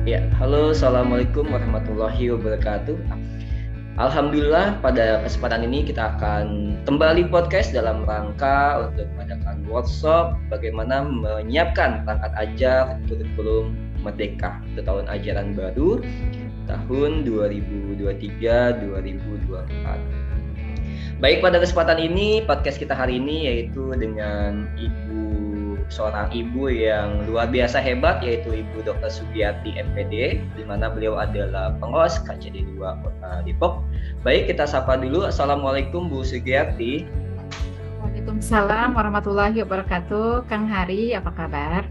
Ya, halo, assalamualaikum warahmatullahi wabarakatuh. Alhamdulillah, pada kesempatan ini kita akan kembali podcast dalam rangka untuk mengadakan workshop bagaimana menyiapkan perangkat ajar kurikulum Merdeka untuk tahun ajaran baru tahun 2023-2024. Baik, pada kesempatan ini podcast kita hari ini yaitu dengan seorang ibu yang luar biasa hebat, yaitu Ibu Dr. Sugiyati MPD, di mana beliau adalah pengawas KCD 2 Kota Depok. Baik, kita sapa dulu. Assalamualaikum Bu Sugiyati. Waalaikumsalam warahmatullahi wabarakatuh. Kang Hari, apa kabar?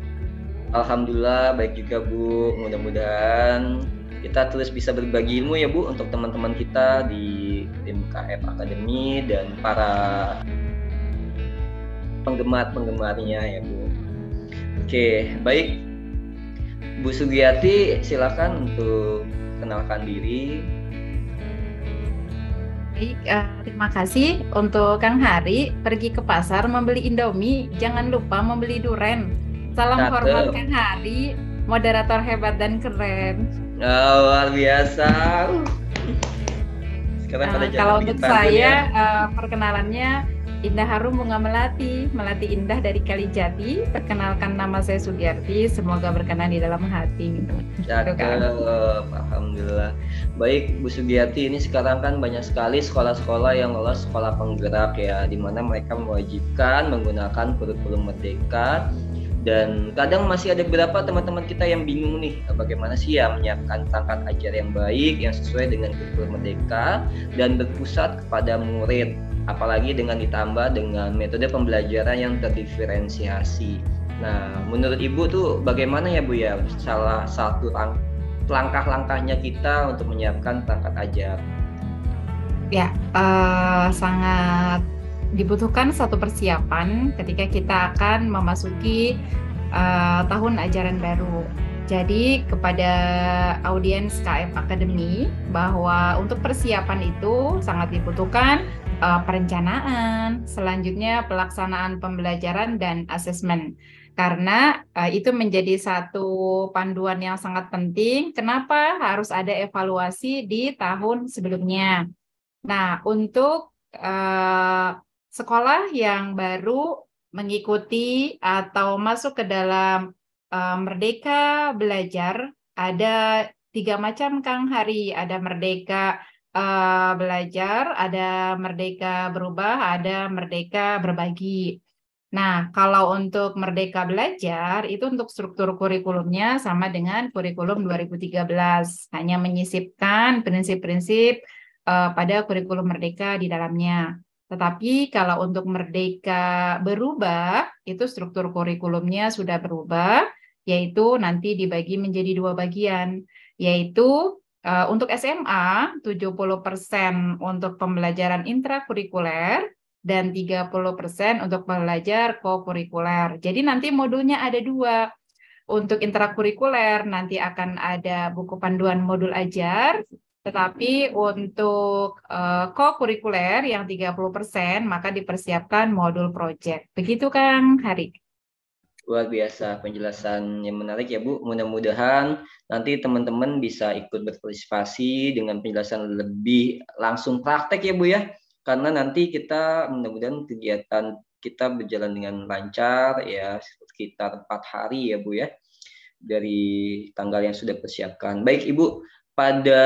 Alhamdulillah baik juga Bu. Mudah-mudahan kita terus bisa berbagi ilmu ya Bu untuk teman-teman kita di MKF Academy dan para penggemar-penggemarnya ya Bu. Oke, baik. Bu Sugiyati, silakan untuk kenalkan diri. Baik, terima kasih untuk Kang Hari. Pergi ke pasar membeli Indomie, jangan lupa membeli duren. Salam hormat Kang Hari, moderator hebat dan keren. Luar biasa. Sekarang kalau untuk saya, perkenalannya Indah Harum Bunga Melati Indah dari Kalijati. Perkenalkan, nama saya Sugiyati, semoga berkenan di dalam hati. Cakep, alhamdulillah. Baik Bu Sugiyati, ini sekarang kan banyak sekali sekolah-sekolah yang lolos sekolah penggerak ya, di mana mereka mewajibkan menggunakan kurikulum Merdeka. Dan kadang masih ada beberapa teman-teman kita yang bingung nih, bagaimana sih ya menyiapkan perangkat ajar yang baik, yang sesuai dengan kurikulum Merdeka dan berpusat kepada murid, apalagi dengan ditambah dengan metode pembelajaran yang terdiferensiasi. Nah, menurut Ibu tuh bagaimana ya Bu ya salah satu langkah-langkahnya kita untuk menyiapkan perangkat ajar? Ya, sangat dibutuhkan satu persiapan ketika kita akan memasuki tahun ajaran baru. Jadi kepada audiens KF Academy bahwa untuk persiapan itu sangat dibutuhkan perencanaan, selanjutnya pelaksanaan pembelajaran dan asesmen. Karena itu menjadi satu panduan yang sangat penting. Kenapa harus ada evaluasi di tahun sebelumnya? Nah, untuk sekolah yang baru mengikuti atau masuk ke dalam Merdeka Belajar, ada 3 macam Kang Hari. Ada Merdeka Belajar, ada Merdeka Berubah, ada Merdeka Berbagi. Nah, kalau untuk Merdeka Belajar, itu untuk struktur kurikulumnya sama dengan kurikulum 2013. Hanya menyisipkan prinsip-prinsip pada kurikulum Merdeka di dalamnya. Tetapi kalau untuk Merdeka Berubah, itu struktur kurikulumnya sudah berubah, yaitu nanti dibagi menjadi 2 bagian, yaitu untuk SMA 70% untuk pembelajaran intrakurikuler dan 30% untuk belajar kokurikuler. Jadi nanti modulnya ada 2. Untuk intrakurikuler nanti akan ada buku panduan modul ajar, tetapi untuk kokurikuler yang 30% maka dipersiapkan modul project. Begitu Kang Hari. Luar biasa penjelasan yang menarik ya Bu. Mudah-mudahan nanti teman-teman bisa ikut berpartisipasi dengan penjelasan lebih langsung praktek ya Bu ya. Karena nanti kita mudah-mudahan kegiatan kita berjalan dengan lancar ya, sekitar 4 hari ya Bu ya, dari tanggal yang sudah persiapkan. Baik Ibu, pada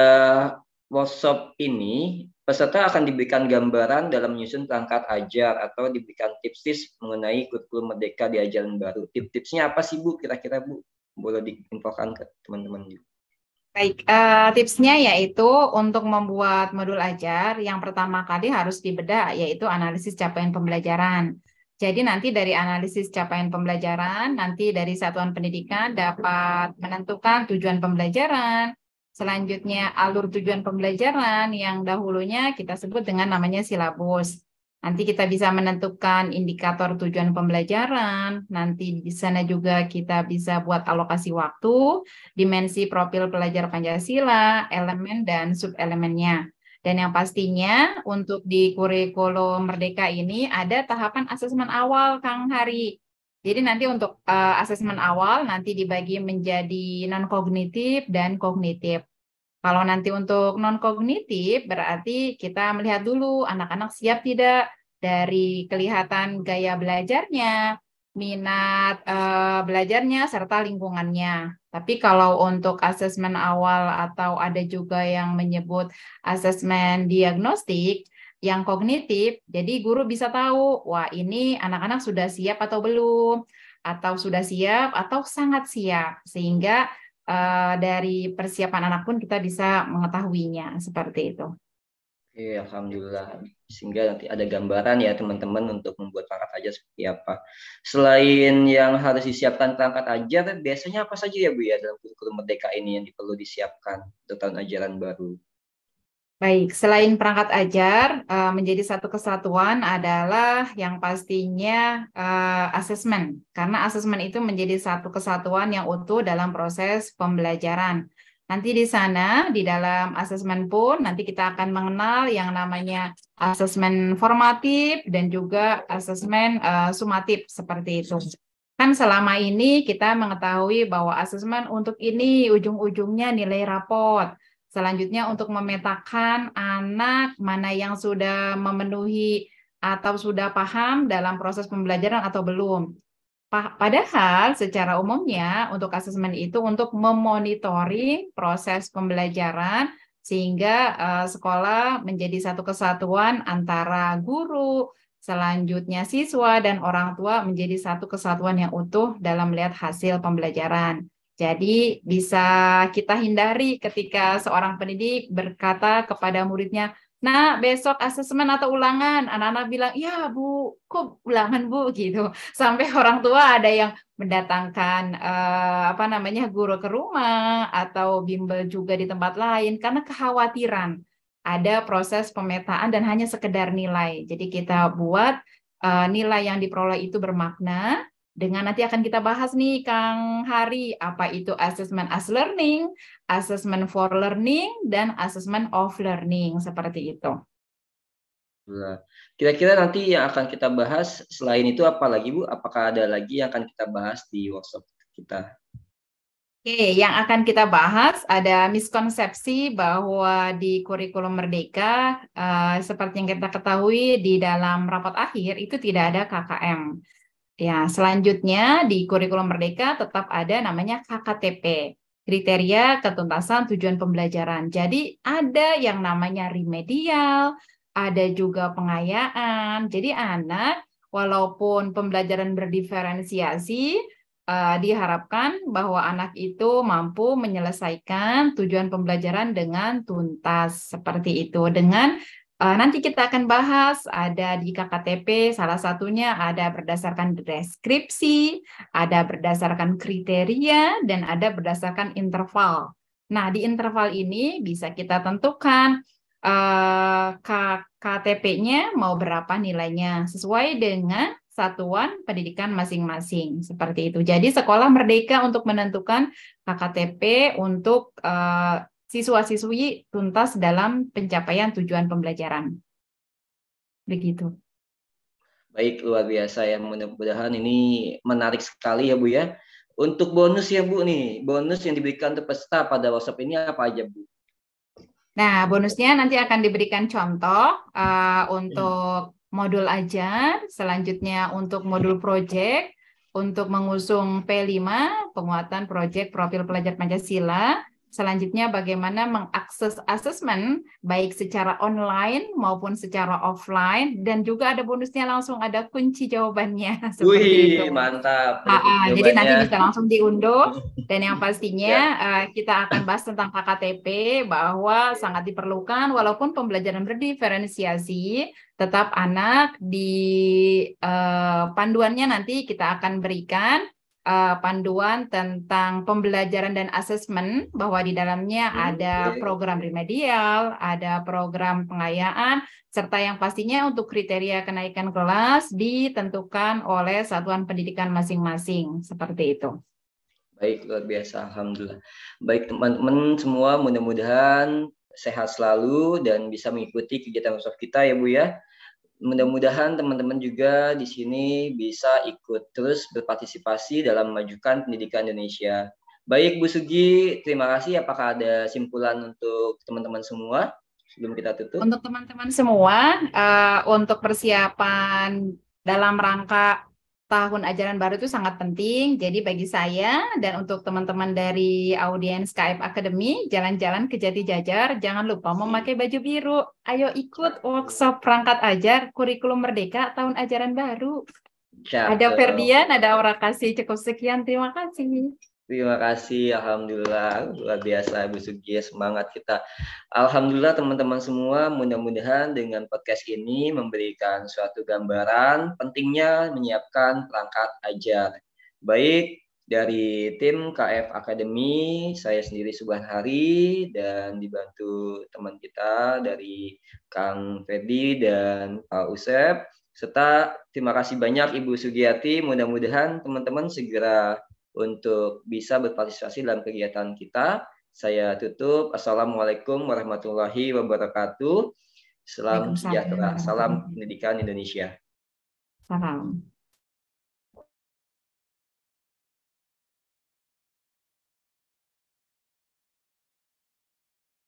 workshop ini peserta akan diberikan gambaran dalam menyusun perangkat ajar atau diberikan tips-tips mengenai kurikulum Merdeka di ajaran baru. Tips-tipsnya apa sih Bu? Kira-kira Bu boleh diinfokan ke teman-teman juga. Baik, tipsnya yaitu untuk membuat modul ajar, yang pertama kali harus dibedah yaitu analisis capaian pembelajaran. Jadi nanti dari analisis capaian pembelajaran, nanti dari satuan pendidikan dapat menentukan tujuan pembelajaran, selanjutnya alur tujuan pembelajaran yang dahulunya kita sebut dengan namanya silabus. Nanti kita bisa menentukan indikator tujuan pembelajaran, nanti di sana juga kita bisa buat alokasi waktu, dimensi profil pelajar Pancasila, elemen dan subelemennya. Dan yang pastinya untuk di kurikulum Merdeka ini ada tahapan asesmen awal, Kang Hari. Jadi nanti untuk asesmen awal nanti dibagi menjadi non-kognitif dan kognitif. Kalau nanti untuk non-kognitif berarti kita melihat dulu anak-anak siap tidak dari kelihatan gaya belajarnya, minat belajarnya, serta lingkungannya. Tapi kalau untuk asesmen awal atau ada juga yang menyebut asesmen diagnostik, yang kognitif, jadi guru bisa tahu, wah ini anak-anak sudah siap atau belum, atau sudah siap atau sangat siap, sehingga dari persiapan anak pun kita bisa mengetahuinya seperti itu. Oke, alhamdulillah. Sehingga nanti ada gambaran ya teman-teman untuk membuat perangkat ajar seperti apa. Selain yang harus disiapkan perangkat ajar, biasanya apa saja ya Bu ya dalam kurikulum Merdeka ini yang perlu disiapkan untuk tahun ajaran baru? Baik, selain perangkat ajar, menjadi satu kesatuan adalah yang pastinya asesmen. Karena asesmen itu menjadi satu kesatuan yang utuh dalam proses pembelajaran. Nanti di sana, di dalam asesmen pun, nanti kita akan mengenal yang namanya asesmen formatif dan juga asesmen sumatif, seperti itu. Kan selama ini kita mengetahui bahwa asesmen untuk ini ujung-ujungnya nilai raport. Selanjutnya untuk memetakan anak mana yang sudah memenuhi atau sudah paham dalam proses pembelajaran atau belum. Padahal secara umumnya untuk asesmen itu untuk memonitoring proses pembelajaran sehingga sekolah menjadi satu kesatuan antara guru, selanjutnya siswa dan orang tua menjadi satu kesatuan yang utuh dalam melihat hasil pembelajaran. Jadi bisa kita hindari ketika seorang pendidik berkata kepada muridnya, "Nah, besok asesmen atau ulangan." Anak-anak bilang, "Ya, Bu, kok ulangan, Bu?" gitu. Sampai orang tua ada yang mendatangkan guru ke rumah atau bimbel juga di tempat lain karena kekhawatiran ada proses pemetaan dan hanya sekedar nilai. Jadi kita buat nilai yang diperoleh itu bermakna. Dengan nanti akan kita bahas nih, Kang Hari, apa itu assessment as learning, assessment for learning, dan assessment of learning, seperti itu. Nah, kira-kira nanti yang akan kita bahas selain itu apa lagi Bu? Apakah ada lagi yang akan kita bahas di workshop kita? Oke, yang akan kita bahas ada miskonsepsi bahwa di kurikulum Merdeka, seperti yang kita ketahui di dalam rapat akhir itu tidak ada KKM. Ya, selanjutnya di kurikulum Merdeka tetap ada namanya KKTP, kriteria ketuntasan tujuan pembelajaran. Jadi ada yang namanya remedial, ada juga pengayaan. Jadi anak walaupun pembelajaran berdiferensiasi, diharapkan bahwa anak itu mampu menyelesaikan tujuan pembelajaran dengan tuntas seperti itu. Dengan nanti kita akan bahas ada di KKTP, salah satunya ada berdasarkan deskripsi, ada berdasarkan kriteria, dan ada berdasarkan interval. Nah, di interval ini bisa kita tentukan KTP-nya mau berapa nilainya, sesuai dengan satuan pendidikan masing-masing. Seperti itu. Jadi sekolah merdeka untuk menentukan KKTP untuk siswa-siswi tuntas dalam pencapaian tujuan pembelajaran. Begitu. Baik, luar biasa ya. Mudah-mudahan ini menarik sekali ya Bu ya. Untuk bonus ya Bu nih, bonus yang diberikan untuk peserta pada workshop ini apa aja Bu? Nah, bonusnya nanti akan diberikan contoh untuk modul ajar, selanjutnya untuk modul project, untuk mengusung P5, penguatan project profil pelajar Pancasila, selanjutnya bagaimana mengakses asesmen baik secara online maupun secara offline, dan juga ada bonusnya langsung ada kunci jawabannya seperti itu. Wih, mantap. Ada kunci Jadi nanti jawabannya. bisa langsung diunduh. Dan yang pastinya Ya. kita akan bahas tentang KKTP bahwa sangat diperlukan walaupun pembelajaran berdiferensiasi, tetap anak di panduannya nanti kita akan berikan panduan tentang pembelajaran dan asesmen bahwa di dalamnya ada program remedial, ada program pengayaan, serta yang pastinya untuk kriteria kenaikan kelas ditentukan oleh satuan pendidikan masing-masing. Seperti itu. Baik, luar biasa. Alhamdulillah. Baik teman-teman semua, mudah-mudahan sehat selalu dan bisa mengikuti kegiatan workshop kita ya Bu ya. Mudah-mudahan teman-teman juga di sini bisa ikut terus berpartisipasi dalam memajukan pendidikan Indonesia. Baik, Bu Sugi, terima kasih. Apakah ada simpulan untuk teman-teman semua sebelum kita tutup? Untuk teman-teman semua, untuk persiapan dalam rangka tahun ajaran baru itu sangat penting. Jadi bagi saya dan untuk teman-teman dari audiens KF Academy, jalan-jalan ke Jati Jajar, jangan lupa memakai baju biru. Ayo ikut workshop perangkat ajar kurikulum Merdeka tahun ajaran baru. Ada Ferdian, ada Aura Kasih. Cukup sekian, terima kasih. Terima kasih, Alhamdulillah, luar biasa Bu Sugi, semangat kita. Alhamdulillah teman-teman semua, mudah-mudahan dengan podcast ini memberikan suatu gambaran pentingnya menyiapkan perangkat ajar. Baik dari tim KF Academy, saya sendiri Subhan Hari, dan dibantu teman kita dari Kang Ferdi dan Pak Usep, serta terima kasih banyak Ibu Sugiyati, mudah-mudahan teman-teman segera untuk bisa berpartisipasi dalam kegiatan kita. Saya tutup. Assalamualaikum warahmatullahi wabarakatuh. Salam sejahtera. Salam pendidikan Indonesia. Salam.